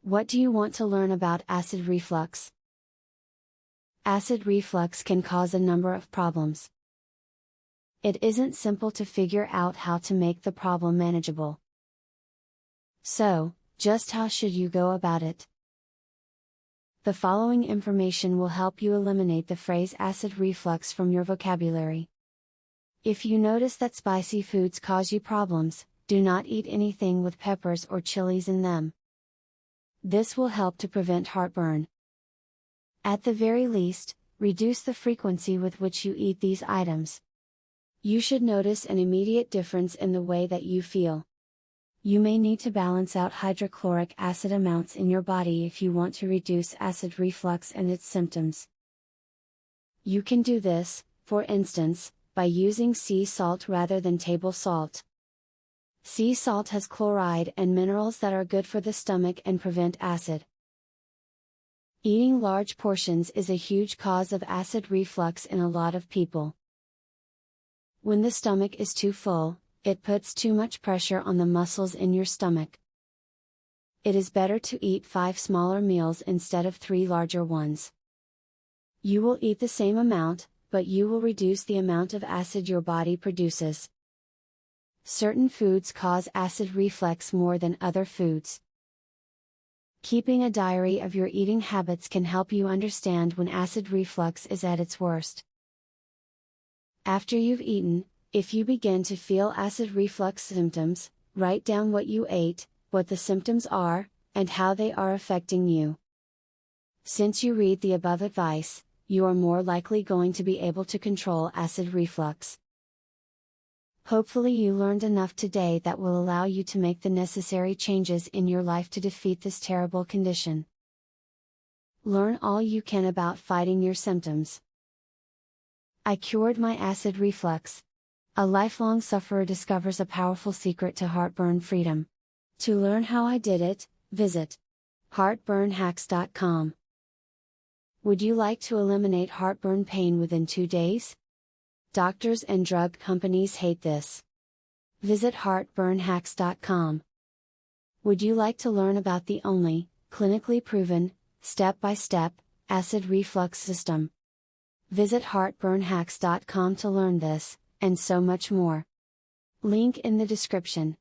What do you want to learn about acid reflux? Acid reflux can cause a number of problems. It isn't simple to figure out how to make the problem manageable. So, just how should you go about it? The following information will help you eliminate the phrase acid reflux from your vocabulary. If you notice that spicy foods cause you problems, do not eat anything with peppers or chilies in them. This will help to prevent heartburn. At the very least, reduce the frequency with which you eat these items. You should notice an immediate difference in the way that you feel. You may need to balance out hydrochloric acid amounts in your body if you want to reduce acid reflux and its symptoms. You can do this, for instance, by using sea salt rather than table salt. Sea salt has chloride and minerals that are good for the stomach and prevent acid. Eating large portions is a huge cause of acid reflux in a lot of people. When the stomach is too full, it puts too much pressure on the muscles in your stomach. It is better to eat 5 smaller meals instead of 3 larger ones. You will eat the same amount, but you will reduce the amount of acid your body produces. Certain foods cause acid reflux more than other foods. Keeping a diary of your eating habits can help you understand when acid reflux is at its worst. After you've eaten, if you begin to feel acid reflux symptoms, write down what you ate, what the symptoms are, and how they are affecting you. Since you read the above advice, you are more likely going to be able to control acid reflux. Hopefully you learned enough today that will allow you to make the necessary changes in your life to defeat this terrible condition. Learn all you can about fighting your symptoms. I cured my acid reflux. A lifelong sufferer discovers a powerful secret to heartburn freedom. To learn how I did it, visit heartburnhacks.com. Would you like to eliminate heartburn pain within 2 days? Doctors and drug companies hate this. Visit heartburnhacks.com. Would you like to learn about the only, clinically proven, step-by-step, acid reflux system? Visit heartburnhacks.com to learn this, and so much more. Link in the description.